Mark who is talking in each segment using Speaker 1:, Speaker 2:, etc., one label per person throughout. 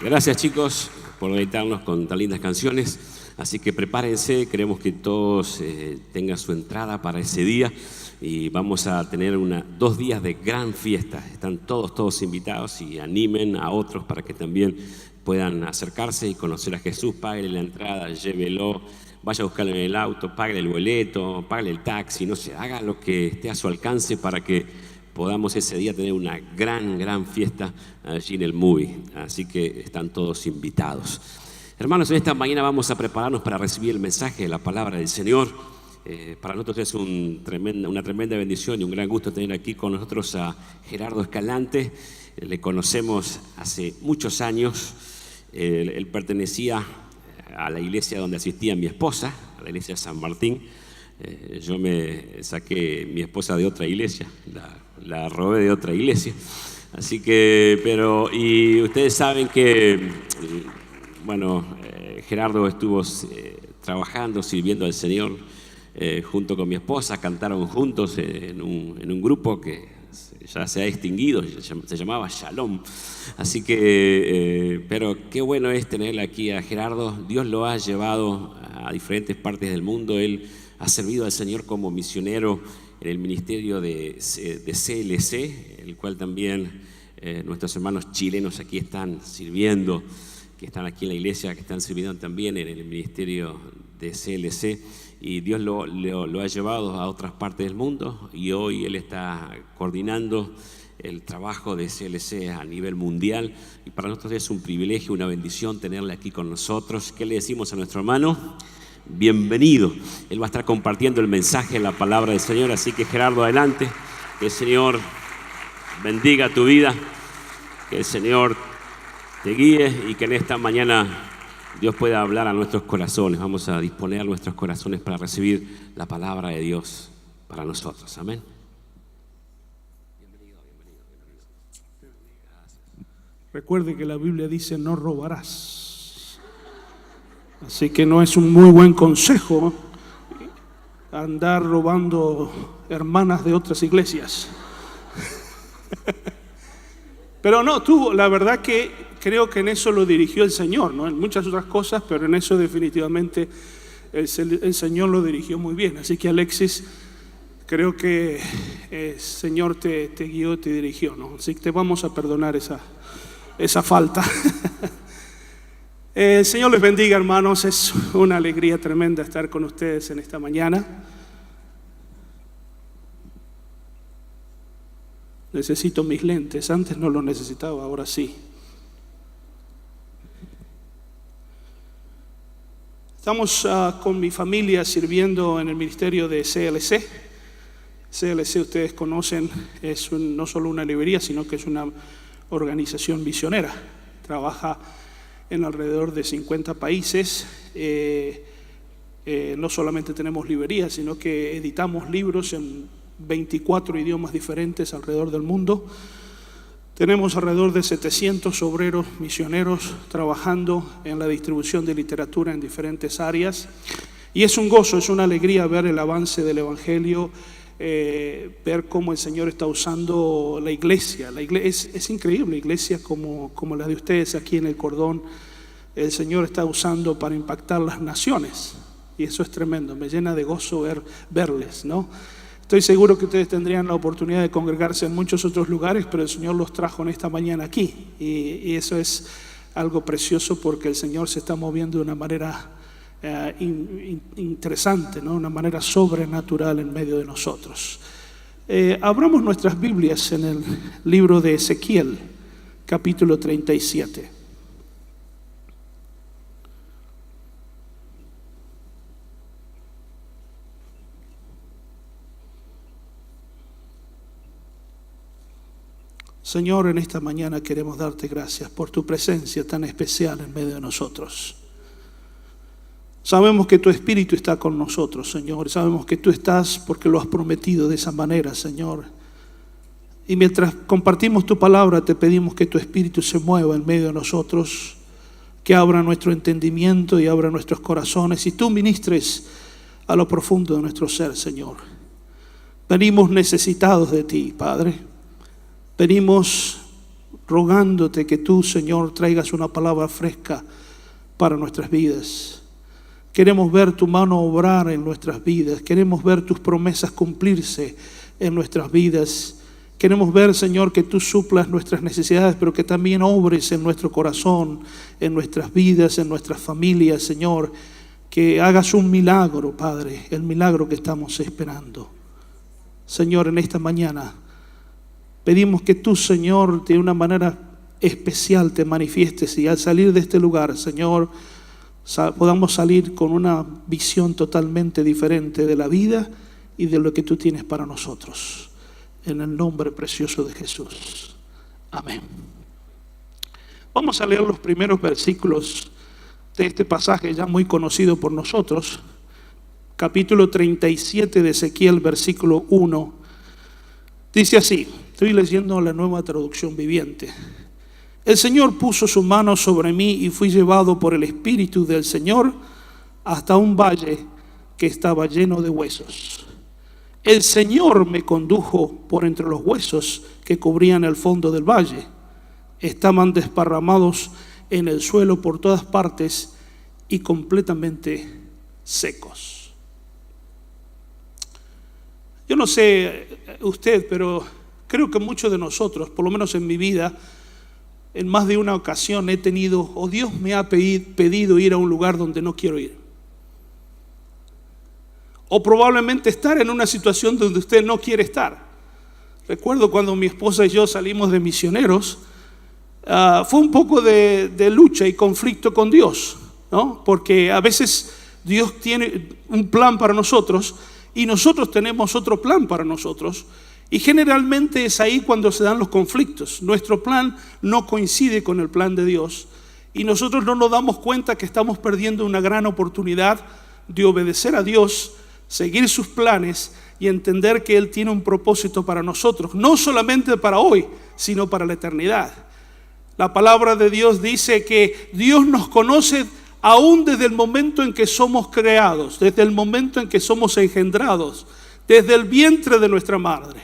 Speaker 1: Gracias, chicos, por deleitarnos con tan lindas canciones. Así que prepárense, queremos que todos tengan su entrada para ese día y vamos a tener 2 días de gran fiesta. Están todos invitados y animen a otros para que también puedan acercarse y conocer a Jesús. Páguenle la entrada, llévelo, vaya a buscarlo en el auto, páguenle el boleto, páguenle el taxi, no sé, haga lo que esté a su alcance para que podamos ese día tener una gran fiesta allí en el Movie. Así que están todos invitados. Hermanos, en esta mañana vamos a prepararnos para recibir el mensaje de la palabra del Señor. Para nosotros es una tremenda bendición y un gran gusto tener aquí con nosotros a Gerardo Escalante. Le conocemos hace muchos años. Él pertenecía a la iglesia donde asistía mi esposa, a la iglesia de San Martín. Yo me saqué mi esposa de otra iglesia, la robé de otra iglesia. Así que, y ustedes saben que, Gerardo estuvo trabajando, sirviendo al Señor junto con mi esposa. Cantaron juntos en un grupo que ya se ha extinguido, se llamaba Shalom. Así que, pero qué bueno es tenerle aquí a Gerardo. Dios lo ha llevado a diferentes partes del mundo. Él ha servido al Señor como misionero en el ministerio de CLC, el cual también nuestros hermanos chilenos aquí están sirviendo, que están aquí en la iglesia, que están sirviendo también en el ministerio de CLC. Y Dios lo ha llevado a otras partes del mundo y hoy Él está coordinando el trabajo de CLC a nivel mundial. Y para nosotros es un privilegio, una bendición tenerle aquí con nosotros. ¿Qué le decimos a nuestro hermano? Bienvenido. Él va a estar compartiendo el mensaje, la palabra del Señor. Así que Gerardo, adelante. Que el Señor bendiga tu vida, que el Señor te guíe y que en esta mañana Dios pueda hablar a nuestros corazones. Vamos a disponer nuestros corazones para recibir la palabra de Dios para nosotros. Amén. Bienvenido.
Speaker 2: Recuerde que la Biblia dice no robarás. Así que no es un muy buen consejo andar robando hermanas de otras iglesias. Pero no, la verdad que creo que en eso lo dirigió el Señor, ¿no? En muchas otras cosas, pero en eso definitivamente el Señor lo dirigió muy bien. Así que Alexis, creo que el Señor te guió, te dirigió, ¿no? Así que te vamos a perdonar esa falta. El Señor les bendiga, hermanos. Es una alegría tremenda estar con ustedes en esta mañana. Necesito mis lentes. Antes no los necesitaba, ahora sí. Estamos con mi familia sirviendo en el ministerio de CLC. CLC, ustedes conocen, es no solo una librería, sino que es una organización misionera. Trabaja en alrededor de 50 países. No solamente tenemos librerías, sino que editamos libros en 24 idiomas diferentes alrededor del mundo. Tenemos alrededor de 700 obreros misioneros trabajando en la distribución de literatura en diferentes áreas. Y es un gozo, es una alegría ver el avance del Evangelio, ver cómo el Señor está usando la iglesia. Es increíble, iglesia como la de ustedes aquí en el Cordón, el Señor está usando para impactar las naciones. Y eso es tremendo, me llena de gozo verles, ¿no? Estoy seguro que ustedes tendrían la oportunidad de congregarse en muchos otros lugares, pero el Señor los trajo en esta mañana aquí. Y eso es algo precioso porque el Señor se está moviendo de una manera interesante, ¿no? Una manera sobrenatural en medio de nosotros. Abramos nuestras Biblias en el libro de Ezequiel, capítulo 37. Señor, en esta mañana queremos darte gracias por tu presencia tan especial en medio de nosotros. Sabemos que tu Espíritu está con nosotros, Señor. Sabemos que tú estás porque lo has prometido de esa manera, Señor. Y mientras compartimos tu palabra, te pedimos que tu Espíritu se mueva en medio de nosotros, que abra nuestro entendimiento y abra nuestros corazones y tú ministres a lo profundo de nuestro ser, Señor. Venimos necesitados de ti, Padre. Venimos rogándote que tú, Señor, traigas una palabra fresca para nuestras vidas. Queremos ver tu mano obrar en nuestras vidas. Queremos ver tus promesas cumplirse en nuestras vidas. Queremos ver, Señor, que tú suplas nuestras necesidades, pero que también obres en nuestro corazón, en nuestras vidas, en nuestras familias, Señor. Que hagas un milagro, Padre, el milagro que estamos esperando. Señor, en esta mañana pedimos que tú, Señor, de una manera especial te manifiestes y al salir de este lugar, Señor, podamos salir con una visión totalmente diferente de la vida y de lo que tú tienes para nosotros. En el nombre precioso de Jesús. Amén. Vamos a leer los primeros versículos de este pasaje ya muy conocido por nosotros. Capítulo 37 de Ezequiel, versículo 1. Dice así, estoy leyendo la Nueva Traducción Viviente. El Señor puso su mano sobre mí y fui llevado por el Espíritu del Señor hasta un valle que estaba lleno de huesos. El Señor me condujo por entre los huesos que cubrían el fondo del valle. Estaban desparramados en el suelo por todas partes y completamente secos. Yo no sé usted, pero creo que muchos de nosotros, por lo menos en mi vida, en más de una ocasión he tenido, o Dios me ha pedido ir a un lugar donde no quiero ir. O probablemente estar en una situación donde usted no quiere estar. Recuerdo cuando mi esposa y yo salimos de misioneros, fue un poco de lucha y conflicto con Dios, ¿no? Porque a veces Dios tiene un plan para nosotros y nosotros tenemos otro plan para nosotros. Y generalmente es ahí cuando se dan los conflictos. Nuestro plan no coincide con el plan de Dios y nosotros no nos damos cuenta que estamos perdiendo una gran oportunidad de obedecer a Dios, seguir sus planes y entender que Él tiene un propósito para nosotros, no solamente para hoy, sino para la eternidad. La palabra de Dios dice que Dios nos conoce aún desde el momento en que somos creados, desde el momento en que somos engendrados, desde el vientre de nuestra madre.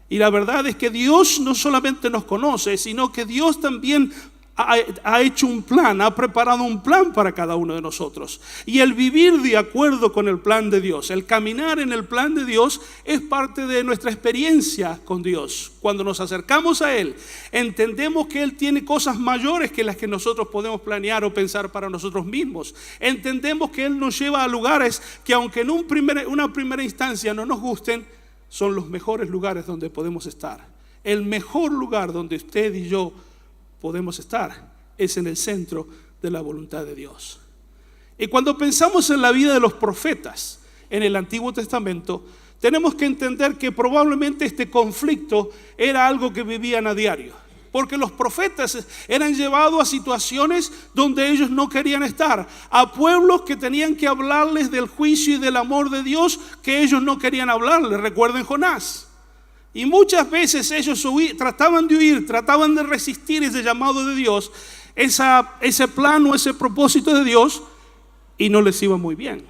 Speaker 2: Y la verdad es que Dios no solamente nos conoce, sino que Dios también ha hecho un plan, ha preparado un plan para cada uno de nosotros. Y el vivir de acuerdo con el plan de Dios, el caminar en el plan de Dios es parte de nuestra experiencia con Dios. Cuando nos acercamos a Él, entendemos que Él tiene cosas mayores que las que nosotros podemos planear o pensar para nosotros mismos. Entendemos que Él nos lleva a lugares que aunque en una primera instancia no nos gusten, son los mejores lugares donde podemos estar. El mejor lugar donde usted y yo podemos estar es en el centro de la voluntad de Dios. Y cuando pensamos en la vida de los profetas en el Antiguo Testamento, tenemos que entender que probablemente este conflicto era algo que vivían a diario, porque los profetas eran llevados a situaciones donde ellos no querían estar, a pueblos que tenían que hablarles del juicio y del amor de Dios que ellos no querían hablarles. Recuerden Jonás. Y muchas veces ellos trataban de huir, trataban de resistir ese llamado de Dios, ese plan o ese propósito de Dios, y no les iba muy bien.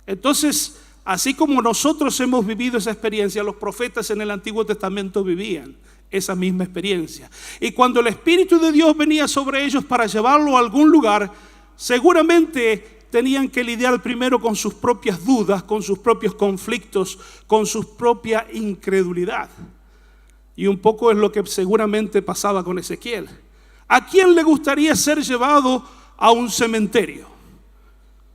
Speaker 2: Entonces, así como nosotros hemos vivido esa experiencia, los profetas en el Antiguo Testamento vivían esa misma experiencia. Y cuando el Espíritu de Dios venía sobre ellos para llevarlo a algún lugar, seguramente tenían que lidiar primero con sus propias dudas, con sus propios conflictos, con su propia incredulidad. Y un poco es lo que seguramente pasaba con Ezequiel. ¿A quién le gustaría ser llevado a un cementerio?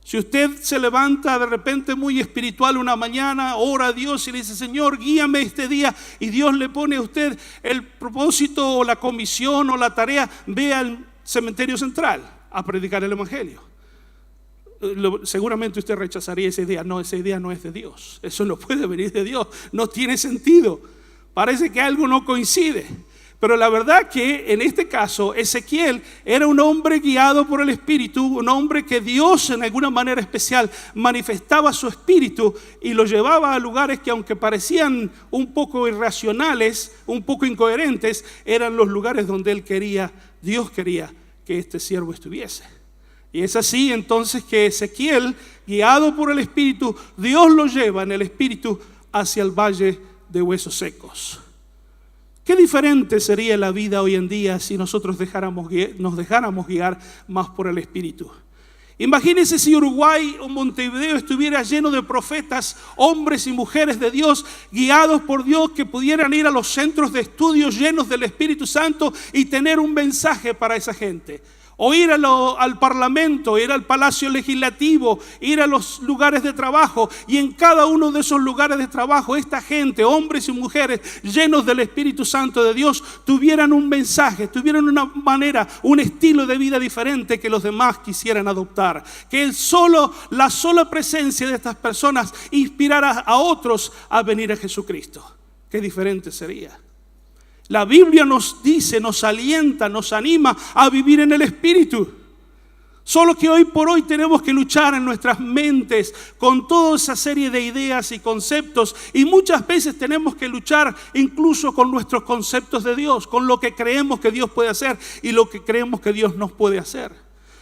Speaker 2: Si usted se levanta de repente muy espiritual una mañana, ora a Dios y le dice, Señor, guíame este día, y Dios le pone a usted el propósito o la comisión o la tarea, ve al cementerio central a predicar el Evangelio. Seguramente usted rechazaría esa idea. No, esa idea no es de Dios. Eso no puede venir de Dios. No tiene sentido. Parece que algo no coincide. Pero la verdad que en este caso Ezequiel era un hombre guiado por el Espíritu, un hombre que Dios en alguna manera especial manifestaba su Espíritu y lo llevaba a lugares que aunque parecían un poco irracionales, un poco incoherentes, eran los lugares donde Dios quería que este siervo estuviese. Y es así entonces que Ezequiel, guiado por el Espíritu, Dios lo lleva en el Espíritu hacia el valle de huesos secos. Qué diferente sería la vida hoy en día si nosotros nos dejáramos guiar más por el Espíritu. Imagínense si Uruguay o Montevideo estuviera lleno de profetas, hombres y mujeres de Dios, guiados por Dios, que pudieran ir a los centros de estudio llenos del Espíritu Santo y tener un mensaje para esa gente. O ir al Parlamento, ir al Palacio Legislativo, ir a los lugares de trabajo, y en cada uno de esos lugares de trabajo esta gente, hombres y mujeres llenos del Espíritu Santo de Dios, tuvieran un mensaje, tuvieran una manera, un estilo de vida diferente que los demás quisieran adoptar. Que la sola presencia de estas personas inspirara a otros a venir a Jesucristo. Qué diferente sería. La Biblia nos dice, nos alienta, nos anima a vivir en el Espíritu. Solo que hoy por hoy tenemos que luchar en nuestras mentes con toda esa serie de ideas y conceptos, y muchas veces tenemos que luchar incluso con nuestros conceptos de Dios, con lo que creemos que Dios puede hacer y lo que creemos que Dios nos puede hacer.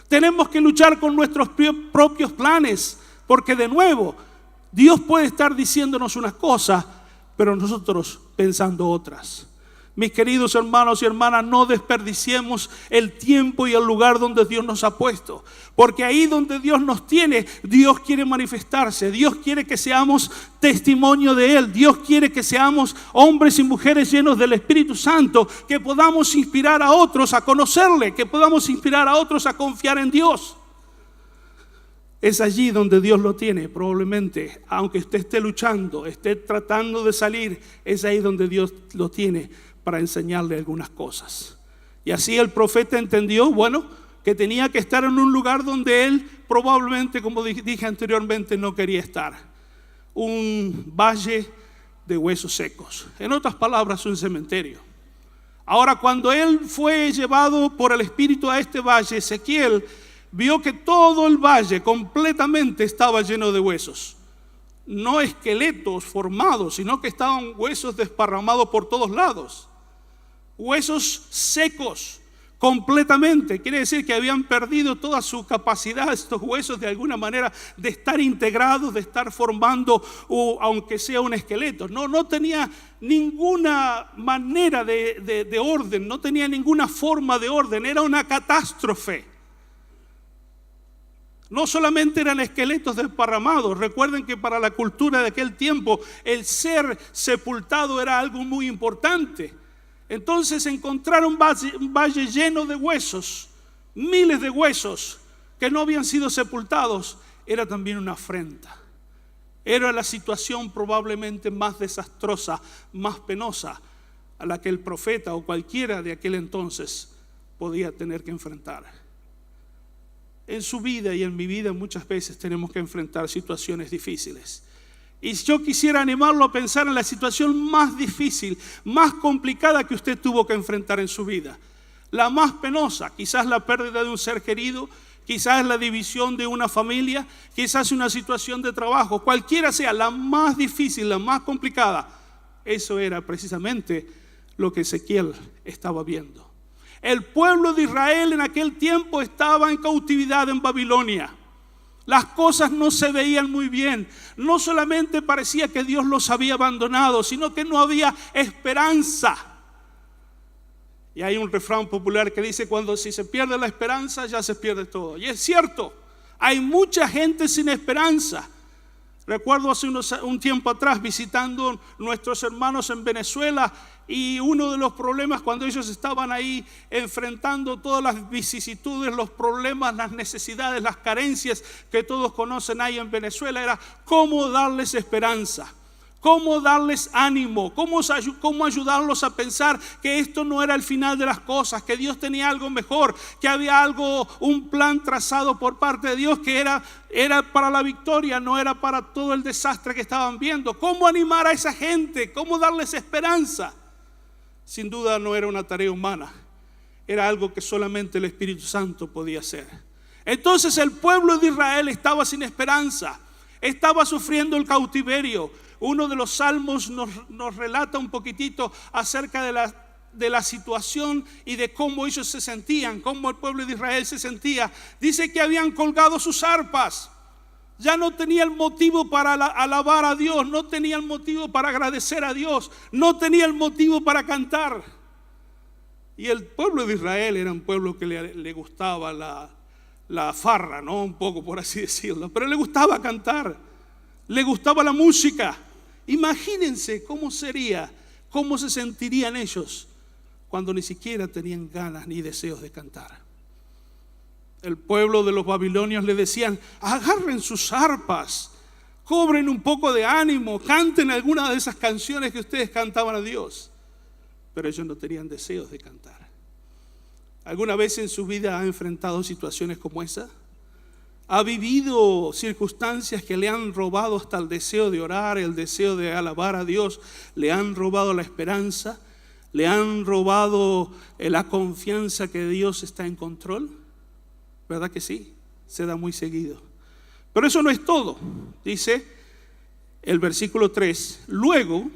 Speaker 2: Tenemos que luchar con nuestros propios planes, porque de nuevo, Dios puede estar diciéndonos unas cosas, pero nosotros pensando otras. Mis queridos hermanos y hermanas, no desperdiciemos el tiempo y el lugar donde Dios nos ha puesto. Porque ahí donde Dios nos tiene, Dios quiere manifestarse. Dios quiere que seamos testimonio de Él. Dios quiere que seamos hombres y mujeres llenos del Espíritu Santo. Que podamos inspirar a otros a conocerle. Que podamos inspirar a otros a confiar en Dios. Es allí donde Dios lo tiene, probablemente. Aunque usted esté luchando, esté tratando de salir, es ahí donde Dios lo tiene para enseñarle algunas cosas. Y así el profeta entendió, que tenía que estar en un lugar donde él probablemente, como dije anteriormente, no quería estar. Un valle de huesos secos. En otras palabras, un cementerio. Ahora, cuando él fue llevado por el Espíritu a este valle, Ezequiel vio que todo el valle completamente estaba lleno de huesos. No esqueletos formados, sino que estaban huesos desparramados por todos lados. Huesos secos completamente. Quiere decir que habían perdido toda su capacidad, estos huesos, de alguna manera, de estar integrados, de estar formando, aunque sea un esqueleto. No tenía ninguna manera de orden, no tenía ninguna forma de orden. Era una catástrofe. No solamente eran esqueletos desparramados. Recuerden que para la cultura de aquel tiempo el ser sepultado era algo muy importante. Entonces encontrar un valle lleno de huesos, miles de huesos que no habían sido sepultados, era también una afrenta. Era la situación probablemente más desastrosa, más penosa a la que el profeta o cualquiera de aquel entonces podía tener que enfrentar. En su vida y en mi vida muchas veces tenemos que enfrentar situaciones difíciles. Y yo quisiera animarlo a pensar en la situación más difícil, más complicada que usted tuvo que enfrentar en su vida. La más penosa, quizás la pérdida de un ser querido, quizás la división de una familia, quizás una situación de trabajo, cualquiera sea la más difícil, la más complicada. Eso era precisamente lo que Ezequiel estaba viendo. El pueblo de Israel en aquel tiempo estaba en cautividad en Babilonia. Las cosas no se veían muy bien. No solamente parecía que Dios los había abandonado, sino que no había esperanza. Y hay un refrán popular que dice: si se pierde la esperanza, ya se pierde todo. Y es cierto, hay mucha gente sin esperanza. Recuerdo hace un tiempo atrás visitando nuestros hermanos en Venezuela, y uno de los problemas cuando ellos estaban ahí enfrentando todas las vicisitudes, los problemas, las necesidades, las carencias que todos conocen ahí en Venezuela, era cómo darles esperanza, cómo darles ánimo, cómo ayudarlos a pensar que esto no era el final de las cosas, que Dios tenía algo mejor, que había un plan trazado por parte de Dios que era para la victoria, no era para todo el desastre que estaban viendo. ¿Cómo animar a esa gente? ¿Cómo darles esperanza? Sin duda no era una tarea humana, era algo que solamente el Espíritu Santo podía hacer. Entonces el pueblo de Israel estaba sin esperanza, estaba sufriendo el cautiverio. Uno de los salmos nos relata un poquitito acerca de la situación y de cómo ellos se sentían, cómo el pueblo de Israel se sentía. Dice que habían colgado sus arpas. Ya no tenía el motivo para alabar a Dios, no tenía el motivo para agradecer a Dios, no tenía el motivo para cantar. Y el pueblo de Israel era un pueblo que le gustaba la farra, ¿no? Un poco, por así decirlo, pero le gustaba cantar, le gustaba la música. Imagínense cómo sería, cómo se sentirían ellos cuando ni siquiera tenían ganas ni deseos de cantar. El pueblo de los babilonios le decían: agarren sus arpas, cobren un poco de ánimo, canten alguna de esas canciones que ustedes cantaban a Dios. Pero ellos no tenían deseos de cantar. ¿Alguna vez en su vida ha enfrentado situaciones como esa? ¿Ha vivido circunstancias que le han robado hasta el deseo de orar, el deseo de alabar a Dios? ¿Le han robado la esperanza? ¿Le han robado la confianza que Dios está en control? ¿Verdad que sí? Se da muy seguido. Pero eso no es todo. Dice el versículo 3. Luego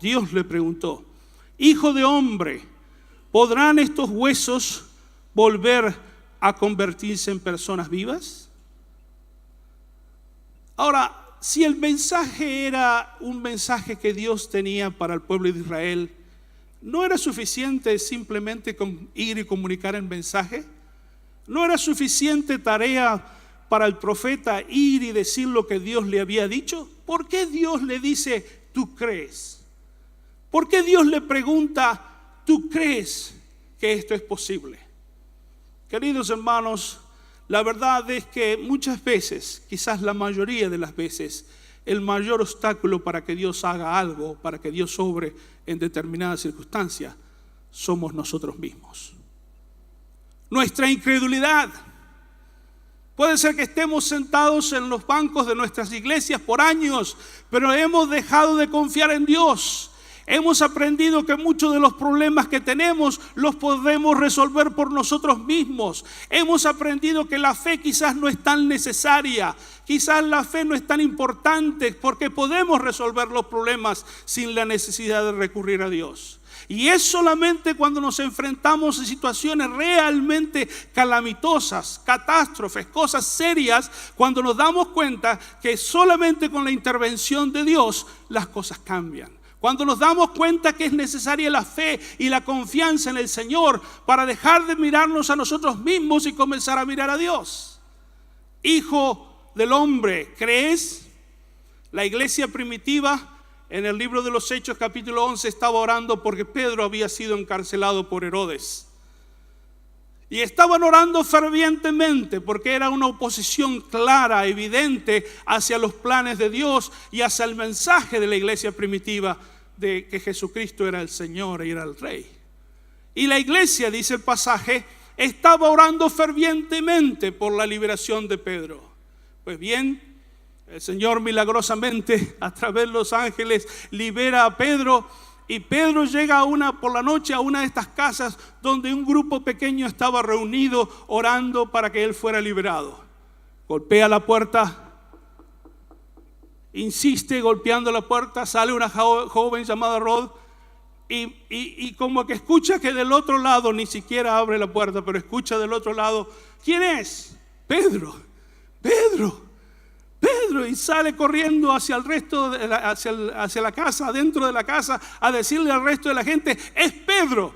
Speaker 2: Dios le preguntó: hijo de hombre, ¿podrán estos huesos volver a convertirse en personas vivas? Ahora, si el mensaje era un mensaje que Dios tenía para el pueblo de Israel, ¿no era suficiente simplemente con ir y comunicar el mensaje? ¿No era suficiente tarea para el profeta ir y decir lo que Dios le había dicho? ¿Por qué Dios le dice: tú crees? ¿Por qué Dios le pregunta: tú crees que esto es posible? Queridos hermanos, la verdad es que muchas veces, quizás la mayoría de las veces, el mayor obstáculo para que Dios haga algo, para que Dios obre en determinadas circunstancias, somos nosotros mismos. Nuestra incredulidad. Puede ser que estemos sentados en los bancos de nuestras iglesias por años, pero hemos dejado de confiar en Dios. Hemos aprendido que muchos de los problemas que tenemos los podemos resolver por nosotros mismos. Hemos aprendido que la fe quizás no es tan necesaria, quizás la fe no es tan importante, porque podemos resolver los problemas sin la necesidad de recurrir a Dios. Y es solamente cuando nos enfrentamos a situaciones realmente calamitosas, catástrofes, cosas serias, cuando nos damos cuenta que solamente con la intervención de Dios las cosas cambian. Cuando nos damos cuenta que es necesaria la fe y la confianza en el Señor para dejar de mirarnos a nosotros mismos y comenzar a mirar a Dios. Hijo del hombre, ¿crees? La iglesia primitiva en el libro de los Hechos capítulo 11 estaba orando porque Pedro había sido encarcelado por Herodes. Y estaban orando fervientemente porque era una oposición clara, evidente hacia los planes de Dios y hacia el mensaje de la iglesia primitiva de que Jesucristo era el Señor y era el Rey. Y la iglesia, dice el pasaje, estaba orando fervientemente por la liberación de Pedro. Pues bien, el Señor milagrosamente a través de los ángeles libera a Pedro. Y Pedro llega por la noche a una de estas casas donde un grupo pequeño estaba reunido orando para que él fuera liberado. Golpea la puerta, insiste golpeando la puerta, sale una joven llamada Rod y como que escucha que del otro lado, ni siquiera abre la puerta, pero escucha del otro lado: ¿quién es? Pedro, y sale corriendo hacia el resto, hacia la casa, dentro de la casa, a decirle al resto de la gente: es Pedro.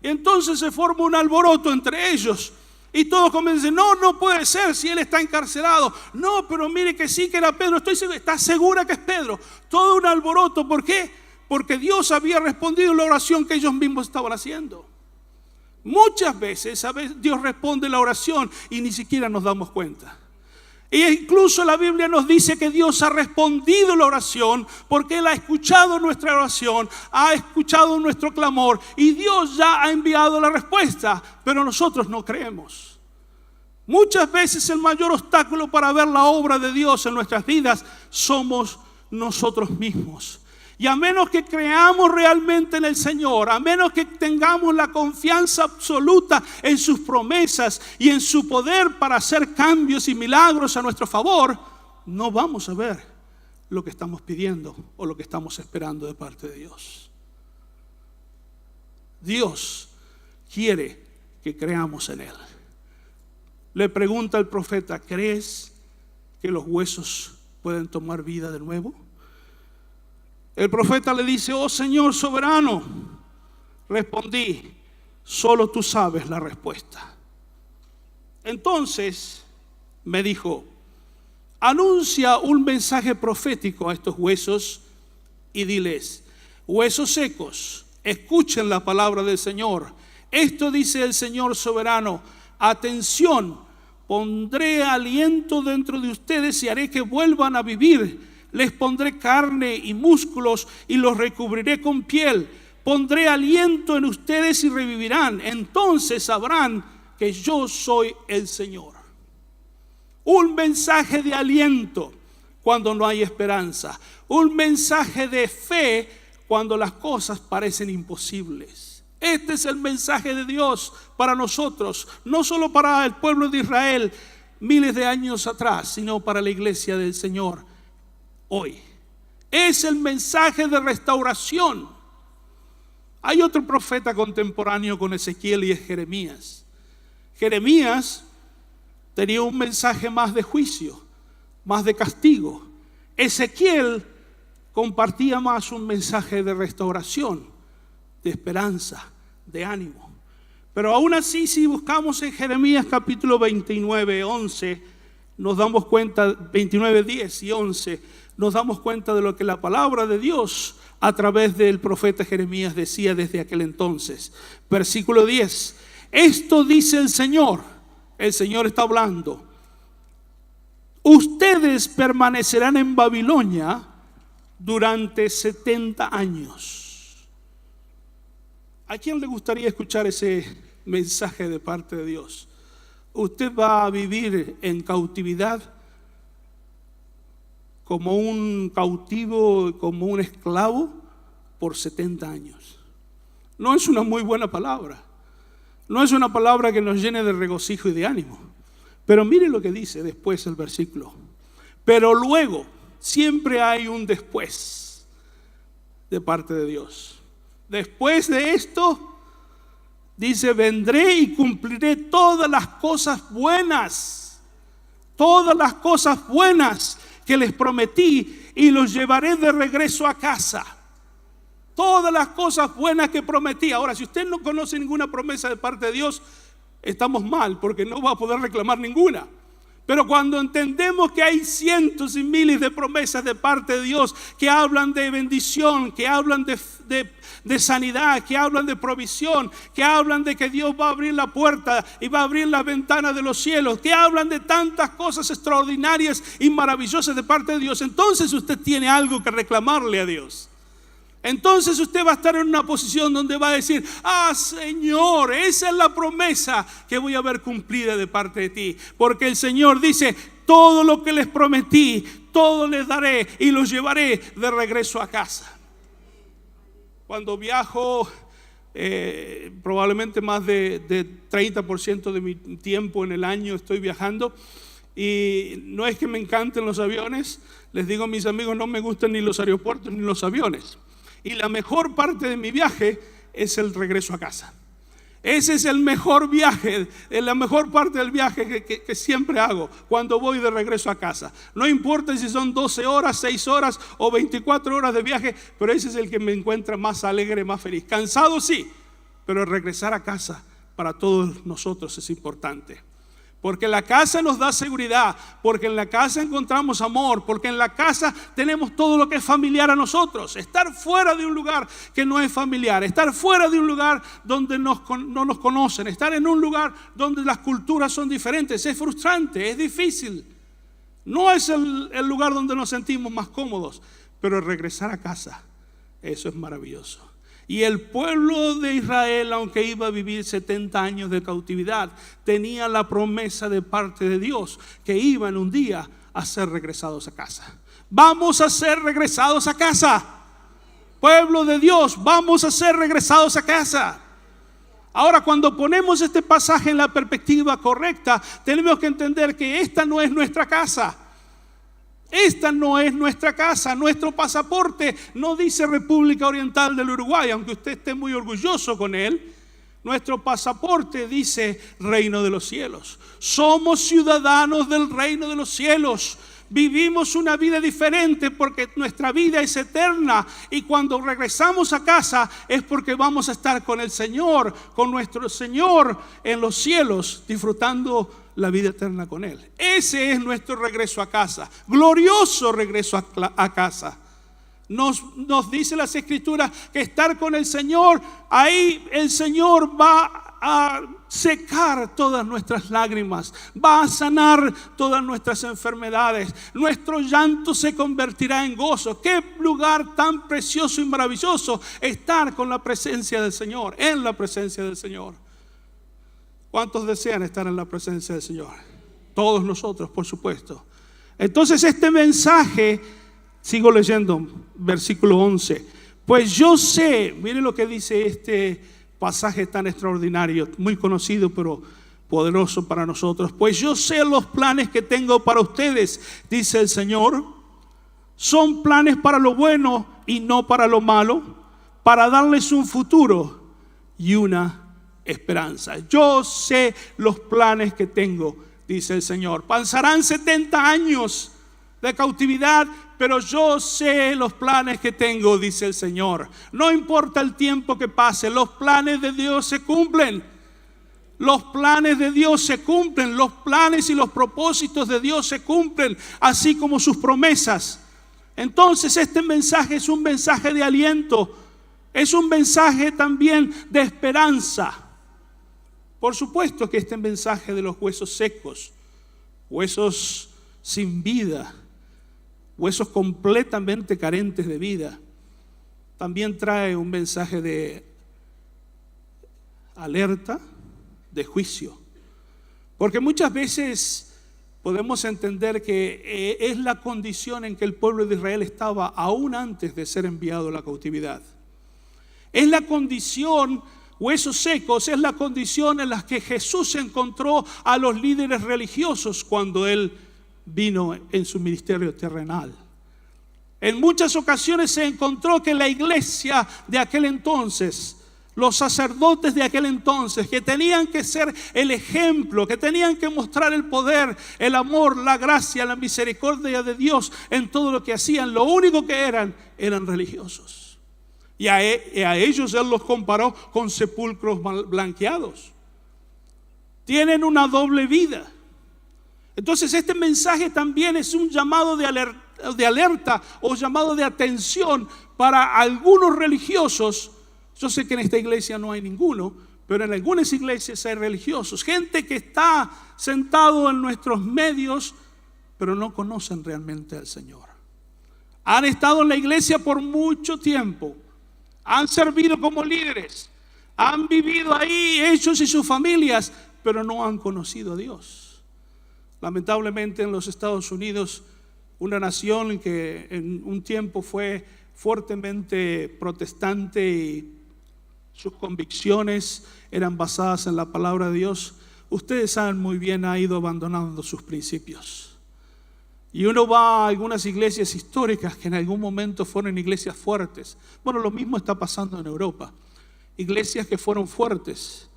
Speaker 2: Y entonces se forma un alboroto entre ellos. Y todos comienzan: no puede ser si él está encarcelado. No, pero mire que sí que era Pedro. Estoy seguro. ¿Está segura que es Pedro? Todo un alboroto. ¿Por qué? Porque Dios había respondido la oración que ellos mismos estaban haciendo. Muchas veces Dios responde la oración y ni siquiera nos damos cuenta. E incluso la Biblia nos dice que Dios ha respondido la oración porque Él ha escuchado nuestra oración, ha escuchado nuestro clamor y Dios ya ha enviado la respuesta, pero nosotros no creemos. Muchas veces el mayor obstáculo para ver la obra de Dios en nuestras vidas somos nosotros mismos. Y a menos que creamos realmente en el Señor, a menos que tengamos la confianza absoluta en sus promesas y en su poder para hacer cambios y milagros a nuestro favor, no vamos a ver lo que estamos pidiendo o lo que estamos esperando de parte de Dios. Dios quiere que creamos en Él. Le pregunta el profeta: ¿crees que los huesos pueden tomar vida de nuevo? El profeta le dice: oh Señor soberano. Respondí: solo tú sabes la respuesta. Entonces me dijo: anuncia un mensaje profético a estos huesos y diles: huesos secos, escuchen la palabra del Señor. Esto dice el Señor soberano: atención, pondré aliento dentro de ustedes y haré que vuelvan a vivir. Les pondré carne y músculos y los recubriré con piel. Pondré aliento en ustedes y revivirán. Entonces sabrán que yo soy el Señor. Un mensaje de aliento cuando no hay esperanza. Un mensaje de fe cuando las cosas parecen imposibles. Este es el mensaje de Dios para nosotros, no solo para el pueblo de Israel miles de años atrás, sino para la iglesia del Señor hoy. Es el mensaje de restauración. Hay otro profeta contemporáneo con Ezequiel y es Jeremías. Jeremías tenía un mensaje más de juicio, más de castigo. Ezequiel compartía más un mensaje de restauración, de esperanza, de ánimo. Pero aún así, si buscamos en Jeremías capítulo 29, 11, nos damos cuenta, 29, 10 y 11, nos damos cuenta de lo que la palabra de Dios a través del profeta Jeremías decía desde aquel entonces. Versículo 10: esto dice el Señor está hablando: ustedes permanecerán en Babilonia durante 70 años. ¿A quién le gustaría escuchar ese mensaje de parte de Dios? Usted va a vivir en cautividad como un cautivo, como un esclavo por 70 años. No es una muy buena palabra. No es una palabra que nos llene de regocijo y de ánimo. Pero mire lo que dice después el versículo. Pero luego, siempre hay un después de parte de Dios. Después de esto, dice: vendré y cumpliré todas las cosas buenas que les prometí, y los llevaré de regreso a casa. Todas las cosas buenas que prometí. Ahora, si usted no conoce ninguna promesa de parte de Dios, estamos mal, porque no va a poder reclamar ninguna. Pero cuando entendemos que hay cientos y miles de promesas de parte de Dios que hablan de bendición, que hablan de sanidad, que hablan de provisión, que hablan de que Dios va a abrir la puerta y va a abrir las ventanas de los cielos, que hablan de tantas cosas extraordinarias y maravillosas de parte de Dios, entonces usted tiene algo que reclamarle a Dios. Entonces usted va a estar en una posición donde va a decir: ah, Señor, esa es la promesa que voy a ver cumplida de parte de ti. Porque el Señor dice: todo lo que les prometí, todo les daré y los llevaré de regreso a casa. Cuando viajo, probablemente más de 30% de mi tiempo en el año estoy viajando. Y no es que me encanten los aviones. Les digo a mis amigos: no me gustan ni los aeropuertos ni los aviones. Y la mejor parte de mi viaje es el regreso a casa. Ese es el mejor viaje, la mejor parte del viaje que siempre hago, cuando voy de regreso a casa. No importa si son 12 horas, 6 horas o 24 horas de viaje, pero ese es el que me encuentra más alegre, más feliz. Cansado sí, pero regresar a casa para todos nosotros es importante. Porque la casa nos da seguridad, porque en la casa encontramos amor, porque en la casa tenemos todo lo que es familiar a nosotros. Estar fuera de un lugar que no es familiar, estar fuera de un lugar donde no nos conocen, estar en un lugar donde las culturas son diferentes, es frustrante, es difícil. No es el lugar donde nos sentimos más cómodos, pero regresar a casa, eso es maravilloso. Y el pueblo de Israel, aunque iba a vivir 70 años de cautividad, tenía la promesa de parte de Dios que iban un día a ser regresados a casa. Vamos a ser regresados a casa. Pueblo de Dios, vamos a ser regresados a casa. Ahora, cuando ponemos este pasaje en la perspectiva correcta, tenemos que entender que esta no es nuestra casa. Esta no es nuestra casa. Nuestro pasaporte no dice República Oriental del Uruguay, aunque usted esté muy orgulloso con él. Nuestro pasaporte dice reino de los cielos. Somos ciudadanos del reino de los cielos. Vivimos una vida diferente porque nuestra vida es eterna, y cuando regresamos a casa es porque vamos a estar con el Señor, con nuestro Señor en los cielos, disfrutando la vida eterna con Él. Ese es nuestro regreso a casa, glorioso regreso a casa. Nos dice las Escrituras que estar con el Señor, ahí el Señor va a secar todas nuestras lágrimas, va a sanar todas nuestras enfermedades, nuestro llanto se convertirá en gozo. Qué lugar tan precioso y maravilloso estar con la presencia del Señor, en la presencia del Señor. ¿Cuántos desean estar en la presencia del Señor? Todos nosotros, por supuesto. Entonces este mensaje, sigo leyendo, versículo 11. Pues yo sé, mire lo que dice este pasaje tan extraordinario, muy conocido pero poderoso para nosotros. Pues yo sé los planes que tengo para ustedes, dice el Señor. Son planes para lo bueno y no para lo malo, para darles un futuro y una esperanza. Yo sé los planes que tengo, dice el Señor. Pasarán 70 años de cautividad, pero yo sé los planes que tengo, dice el Señor. No importa el tiempo que pase, los planes de Dios se cumplen. Los planes de Dios se cumplen. Los planes y los propósitos de Dios se cumplen, así como sus promesas. Entonces este mensaje es un mensaje de aliento, es un mensaje también de esperanza. Por supuesto que este mensaje de los huesos secos, huesos sin vida, huesos completamente carentes de vida, también trae un mensaje de alerta, de juicio. Porque muchas veces podemos entender que es la condición en que el pueblo de Israel estaba aún antes de ser enviado a la cautividad. Es la condición, huesos secos, es la condición en la que Jesús encontró a los líderes religiosos cuando Él vino en su ministerio terrenal. En muchas ocasiones se encontró que la iglesia de aquel entonces, los sacerdotes de aquel entonces, que tenían que ser el ejemplo, que tenían que mostrar el poder, el amor, la gracia, la misericordia de Dios en todo lo que hacían, lo único que eran religiosos. Y a ellos Él los comparó con sepulcros blanqueados. Tienen una doble vida. Entonces este mensaje también es un llamado de alerta o llamado de atención para algunos religiosos. Yo sé que en esta iglesia no hay ninguno, pero en algunas iglesias hay religiosos, gente que está sentado en nuestros medios, pero no conocen realmente al Señor. Han estado en la iglesia por mucho tiempo, han servido como líderes, han vivido ahí ellos y sus familias, pero no han conocido a Dios. Lamentablemente en los Estados Unidos, una nación que en un tiempo fue fuertemente protestante y sus convicciones eran basadas en la palabra de Dios, ustedes saben muy bien, ha ido abandonando sus principios. Y uno va a algunas iglesias históricas que en algún momento fueron iglesias fuertes. Bueno, lo mismo está pasando en Europa. Iglesias que fueron fuertes,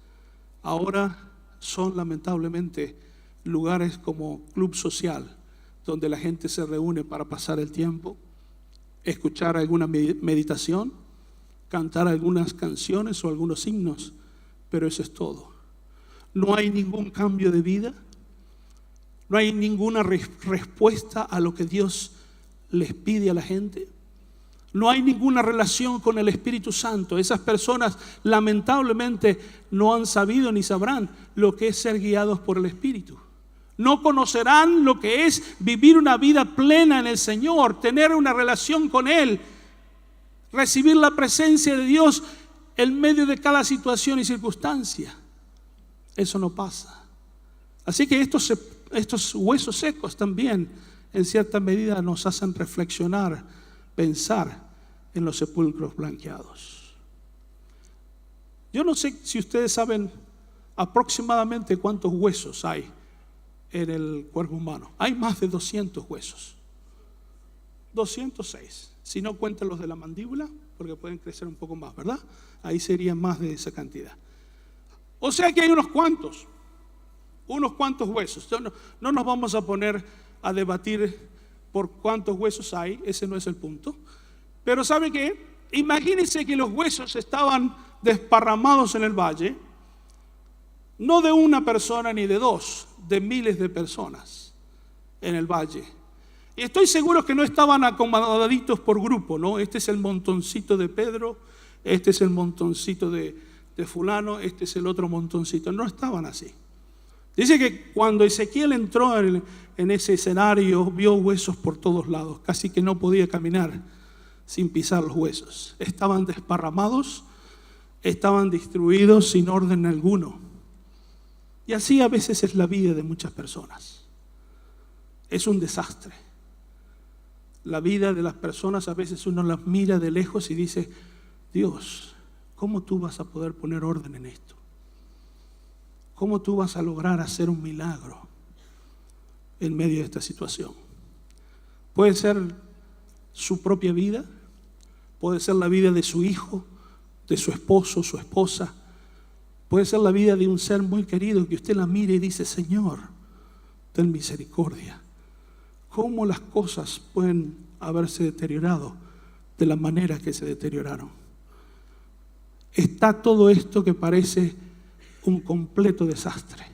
Speaker 2: ahora son lamentablemente lugares como club social, donde la gente se reúne para pasar el tiempo, escuchar alguna meditación, cantar algunas canciones o algunos himnos, pero eso es todo. No hay ningún cambio de vida, no hay ninguna respuesta a lo que Dios les pide a la gente, no hay ninguna relación con el Espíritu Santo. Esas personas lamentablemente no han sabido ni sabrán lo que es ser guiados por el Espíritu. No conocerán lo que es vivir una vida plena en el Señor, tener una relación con Él, recibir la presencia de Dios en medio de cada situación y circunstancia. Eso no pasa. Así que estos huesos secos también en cierta medida nos hacen reflexionar, pensar en los sepulcros blanqueados. Yo no sé si ustedes saben aproximadamente cuántos huesos hay en el cuerpo humano. Hay más de 200 huesos. 206. Si no cuentan los de la mandíbula, porque pueden crecer un poco más, ¿verdad? Ahí serían más de esa cantidad. O sea que hay unos cuantos huesos. No nos vamos a poner a debatir por cuántos huesos hay, ese no es el punto. Pero ¿sabe qué? Imagínense que los huesos estaban desparramados en el valle, no de una persona ni de dos, de miles de personas en el valle. Y estoy seguro que no estaban acomodaditos por grupo, ¿no? Este es el montoncito de Pedro, este es el montoncito de fulano, este es el otro montoncito. No estaban así. Dice que cuando Ezequiel entró en ese escenario, vio huesos por todos lados, casi que no podía caminar sin pisar los huesos. Estaban desparramados, estaban distribuidos sin orden alguno. Y así a veces es la vida de muchas personas. Es un desastre. La vida de las personas, a veces uno las mira de lejos y dice, Dios, ¿cómo tú vas a poder poner orden en esto? ¿Cómo tú vas a lograr hacer un milagro en medio de esta situación? Puede ser su propia vida, puede ser la vida de su hijo, de su esposo, su esposa, puede ser la vida de un ser muy querido que usted la mire y dice, Señor, ten misericordia. ¿Cómo las cosas pueden haberse deteriorado de la manera que se deterioraron? Está todo esto que parece un completo desastre.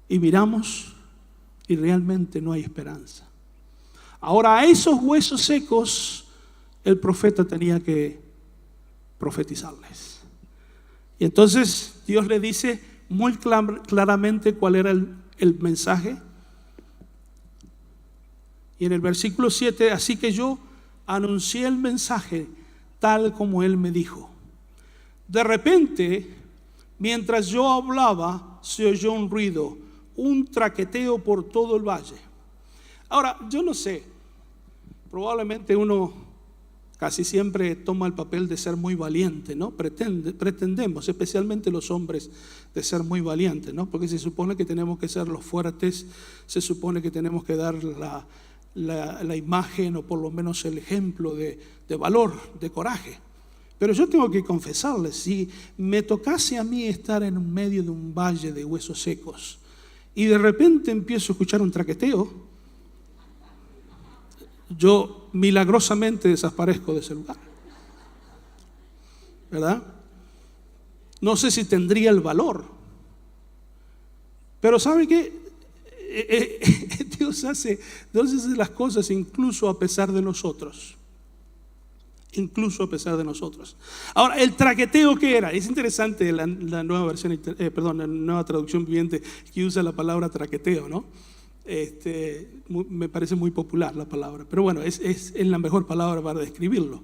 Speaker 2: Y miramos y realmente no hay esperanza. Ahora, a esos huesos secos el profeta tenía que profetizarles. Y entonces Dios le dice muy claramente cuál era el mensaje. Y en el versículo 7, así que yo anuncié el mensaje tal como él me dijo. De repente, mientras yo hablaba, se oyó un ruido, un traqueteo por todo el valle. Ahora, yo no sé, probablemente uno casi siempre toma el papel de ser muy valiente, ¿no? Pretendemos, especialmente los hombres, de ser muy valientes, ¿no? Porque se supone que tenemos que ser los fuertes, se supone que tenemos que dar la imagen o por lo menos el ejemplo de valor, de coraje. Pero yo tengo que confesarles, si me tocase a mí estar en medio de un valle de huesos secos y de repente empiezo a escuchar un traqueteo, yo milagrosamente desaparezco de ese lugar, ¿verdad? No sé si tendría el valor, pero ¿sabe qué? Dios hace las cosas incluso a pesar de nosotros. Incluso a pesar de nosotros. Ahora, el traqueteo, ¿qué era? Es interesante la nueva versión, la nueva traducción viviente que usa la palabra traqueteo, ¿no? Me parece muy popular la palabra, pero bueno, es la mejor palabra para describirlo,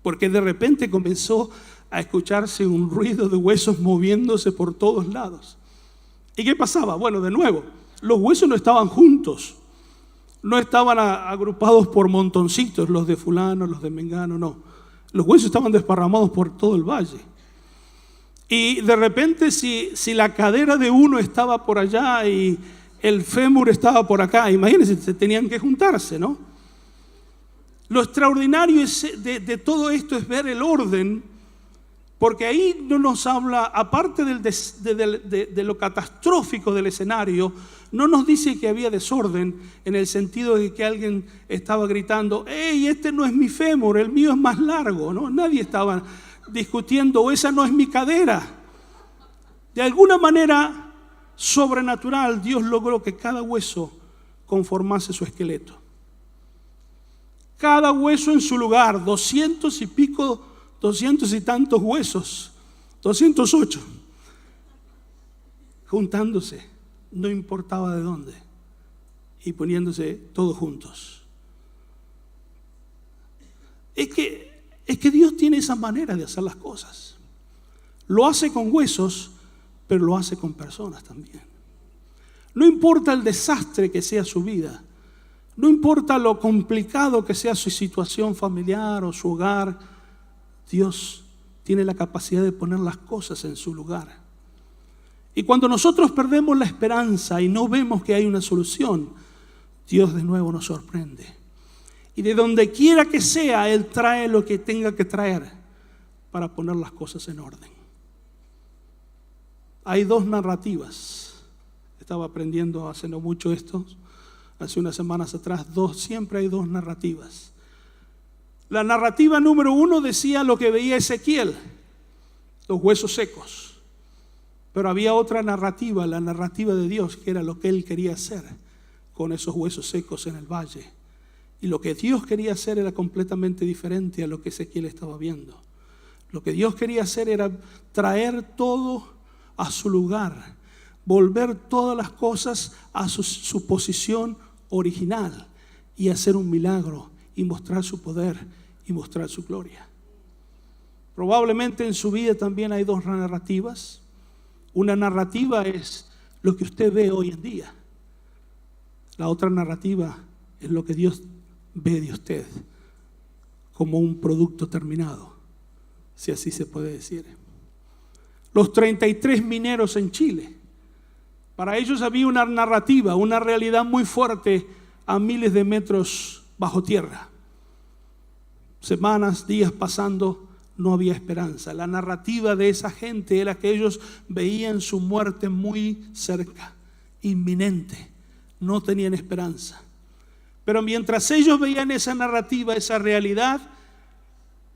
Speaker 2: porque de repente comenzó a escucharse un ruido de huesos moviéndose por todos lados. ¿Y qué pasaba? Bueno, de nuevo, los huesos no estaban juntos. No estaban agrupados por montoncitos, los de fulano, los de mengano, no. Los huesos estaban desparramados por todo el valle. Y de repente si la cadera de uno estaba por allá y el fémur estaba por acá, imagínense, tenían que juntarse, ¿no? Lo extraordinario de todo esto es ver el orden, porque ahí no nos habla, aparte de lo catastrófico del escenario, no nos dice que había desorden en el sentido de que alguien estaba gritando, ¡hey, este no es mi fémur, el mío es más largo! ¿No? Nadie estaba discutiendo, esa no es mi cadera. De alguna manera sobrenatural, Dios logró que cada hueso conformase su esqueleto. Cada hueso en su lugar, 200 y tantos huesos, 208, juntándose. No importaba de dónde, y poniéndose todos juntos. Es que Dios tiene esa manera de hacer las cosas. Lo hace con huesos, pero lo hace con personas también. No importa el desastre que sea su vida, no importa lo complicado que sea su situación familiar o su hogar, Dios tiene la capacidad de poner las cosas en su lugar. Y cuando nosotros perdemos la esperanza y no vemos que hay una solución, Dios de nuevo nos sorprende. Y de donde quiera que sea, Él trae lo que tenga que traer para poner las cosas en orden. Hay dos narrativas. Estaba aprendiendo hace no mucho esto, hace unas semanas atrás. Siempre hay dos narrativas. La narrativa número 1 decía lo que veía Ezequiel, los huesos secos. Pero había otra narrativa, la narrativa de Dios, que era lo que Él quería hacer con esos huesos secos en el valle. Y lo que Dios quería hacer era completamente diferente a lo que Ezequiel estaba viendo. Lo que Dios quería hacer era traer todo a su lugar, volver todas las cosas a su posición original y hacer un milagro y mostrar su poder y mostrar su gloria. Probablemente en su vida también hay dos narrativas. Una narrativa es lo que usted ve hoy en día. La otra narrativa es lo que Dios ve de usted como un producto terminado, si así se puede decir. Los 33 mineros en Chile, para ellos había una narrativa, una realidad muy fuerte a miles de metros bajo tierra. Semanas, días pasando, no había esperanza. La narrativa de esa gente era que ellos veían su muerte muy cerca, inminente. No tenían esperanza. Pero mientras ellos veían esa narrativa, esa realidad,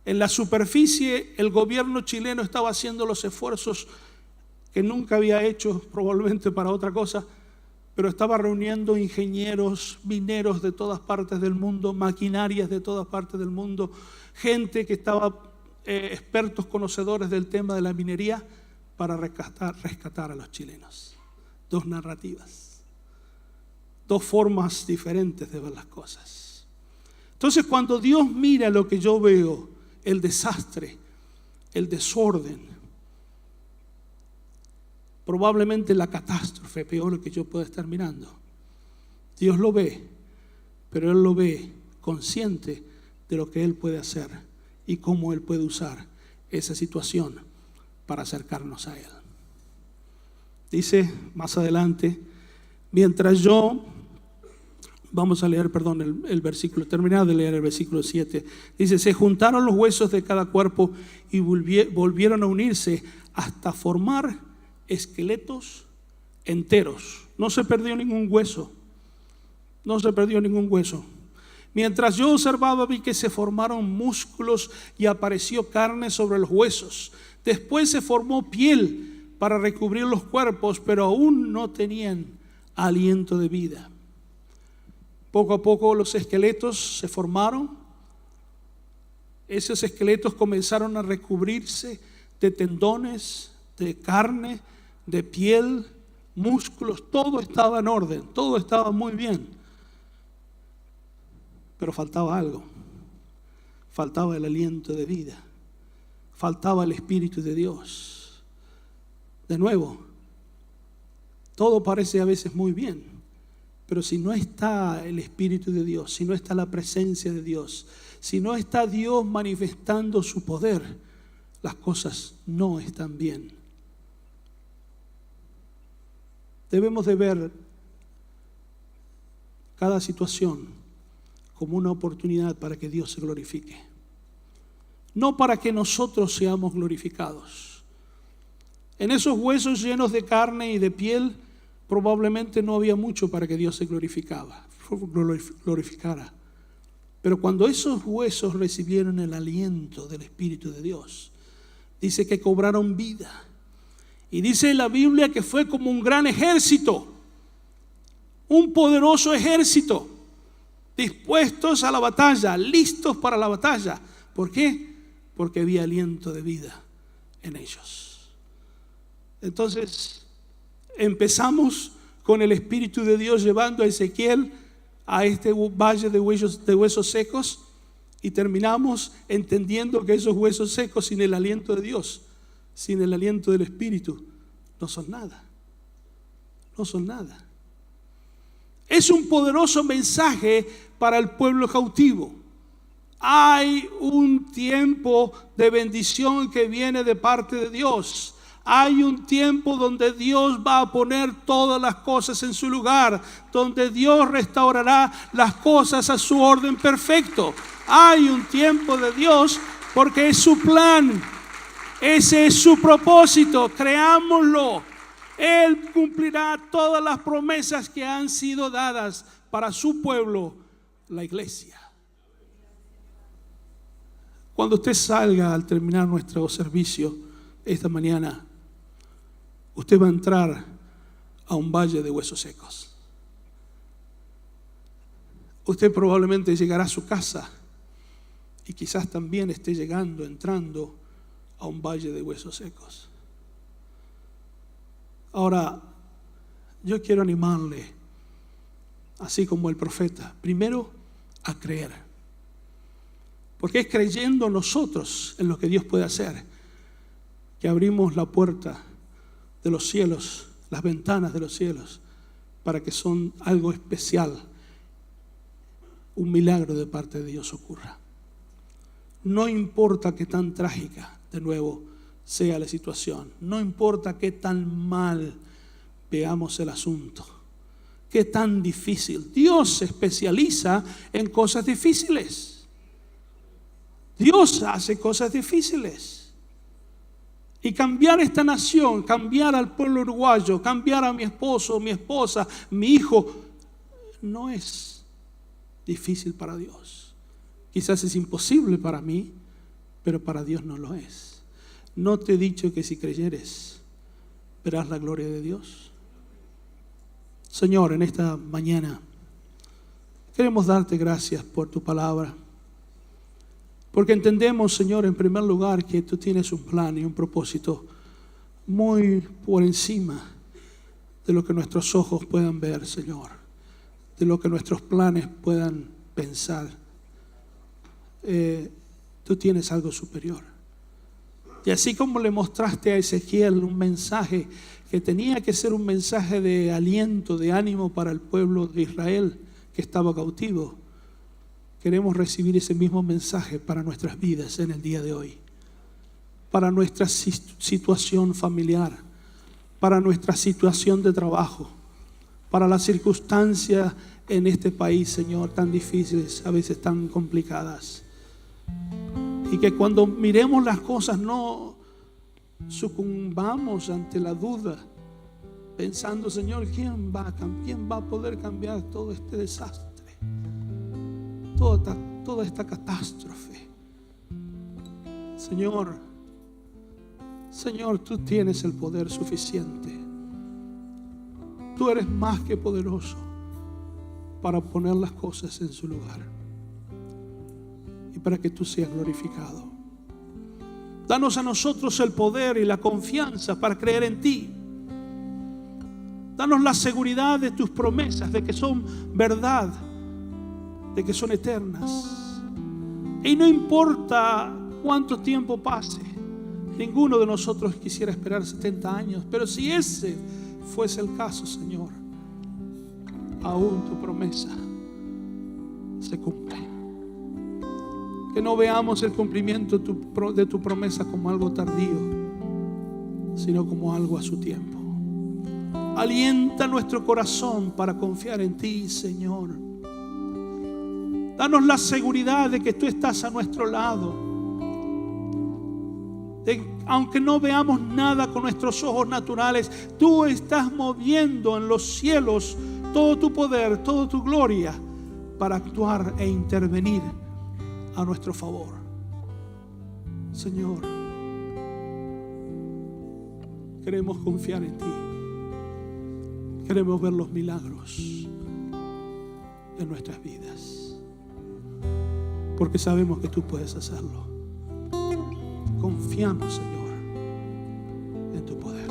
Speaker 2: en la superficie el gobierno chileno estaba haciendo los esfuerzos que nunca había hecho, probablemente para otra cosa, pero estaba reuniendo ingenieros, mineros de todas partes del mundo, maquinarias de todas partes del mundo, gente que estaba, expertos conocedores del tema de la minería, para rescatar a los chilenos. Dos narrativas, dos formas diferentes de ver las cosas. Entonces, cuando Dios mira lo que yo veo, el desastre, el desorden, probablemente la catástrofe peor que yo pueda estar mirando, Dios lo ve, pero Él lo ve consciente de lo que Él puede hacer y cómo Él puede usar esa situación para acercarnos a Él. Dice más adelante, mientras yo, vamos a leer, el versículo, terminar de leer el versículo 7. Dice, se juntaron los huesos de cada cuerpo y volvieron a unirse hasta formar esqueletos enteros. No se perdió ningún hueso. No se perdió ningún hueso. Mientras yo observaba, vi que se formaron músculos y apareció carne sobre los huesos. Después se formó piel para recubrir los cuerpos, pero aún no tenían aliento de vida. Poco a poco los esqueletos se formaron. Esos esqueletos comenzaron a recubrirse de tendones, de carne, de piel, músculos. Todo estaba en orden, todo estaba muy bien. Pero faltaba algo. Faltaba el aliento de vida. Faltaba el Espíritu de Dios. De nuevo, todo parece a veces muy bien, pero si no está el Espíritu de Dios, si no está la presencia de Dios, si no está Dios manifestando su poder, las cosas no están bien. Debemos de ver cada situación como una oportunidad para que Dios se glorifique. No para que nosotros seamos glorificados. En esos huesos llenos de carne y de piel, probablemente no había mucho para que Dios se glorificara. Pero cuando esos huesos recibieron el aliento del Espíritu de Dios, dice que cobraron vida. Y dice la Biblia que fue como un gran ejército, un poderoso ejército, dispuestos a la batalla, listos para la batalla. ¿Por qué? Porque había aliento de vida en ellos. Entonces, empezamos con el Espíritu de Dios llevando a Ezequiel a este valle de huesos secos, y terminamos entendiendo que esos huesos secos sin el aliento de Dios, sin el aliento del Espíritu, no son nada. No son nada. Es un poderoso mensaje para el pueblo cautivo. Hay un tiempo de bendición que viene de parte de Dios. Hay un tiempo donde Dios va a poner todas las cosas en su lugar, donde Dios restaurará las cosas a su orden perfecto. Hay un tiempo de Dios porque es su plan Ese es su propósito, creámoslo. Él cumplirá todas las promesas que han sido dadas para su pueblo, la iglesia. Cuando usted salga al terminar nuestro servicio esta mañana, usted va a entrar a un valle de huesos secos. Usted probablemente llegará a su casa y quizás también esté entrando a un valle de huesos secos. Ahora, yo quiero animarle, así como el profeta, primero a creer. Porque es creyendo nosotros en lo que Dios puede hacer que abrimos la puerta de los cielos, las ventanas de los cielos, para que son algo especial, un milagro de parte de Dios ocurra. No importa qué tan trágica, de nuevo, sea la situación, no importa qué tan mal veamos el asunto, qué tan difícil. Dios se especializa en cosas difíciles. Dios hace cosas difíciles. Y cambiar esta nación, cambiar al pueblo uruguayo, cambiar a mi esposo, mi esposa, mi hijo, no es difícil para Dios. Quizás es imposible para mí, pero para Dios no lo es. ¿No te he dicho que si creyeres, verás la gloria de Dios? Señor, en esta mañana queremos darte gracias por tu palabra. Porque entendemos, Señor, en primer lugar que tú tienes un plan y un propósito muy por encima de lo que nuestros ojos puedan ver, Señor, de lo que nuestros planes puedan pensar. Tú tienes algo superior. Y así como le mostraste a Ezequiel un mensaje que tenía que ser un mensaje de aliento, de ánimo para el pueblo de Israel que estaba cautivo, queremos recibir ese mismo mensaje para nuestras vidas en el día de hoy, para nuestra situación familiar, para nuestra situación de trabajo, para las circunstancias en este país, Señor, tan difíciles, a veces tan complicadas. Y que cuando miremos las cosas no sucumbamos ante la duda, pensando, Señor, ¿quién va a poder cambiar todo este desastre? Toda esta catástrofe. Señor, tú tienes el poder suficiente. Tú eres más que poderoso para poner las cosas en su lugar y para que tú seas glorificado. Danos a nosotros el poder y la confianza para creer en ti. Danos la seguridad de tus promesas, de que son verdad, de que son eternas. Y no importa cuánto tiempo pase, ninguno de nosotros quisiera esperar 70 años, pero si ese fuese el caso, Señor, aún tu promesa se cumple. Que no veamos el cumplimiento de tu promesa como algo tardío, sino como algo a su tiempo. Alienta nuestro corazón para confiar en ti, Señor. Danos la seguridad de que tú estás a nuestro lado. Aunque no veamos nada con nuestros ojos naturales, tú estás moviendo en los cielos todo tu poder, toda tu gloria para actuar e intervenir a nuestro favor. Señor, queremos confiar en ti. Queremos ver los milagros en nuestras vidas, porque sabemos que tú puedes hacerlo. Confiamos, Señor, en tu poder.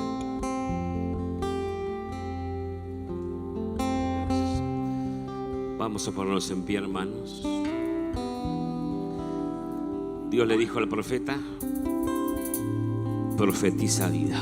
Speaker 1: Vamos a ponernos en pie, hermanos. Dios le dijo al profeta: profetiza vida.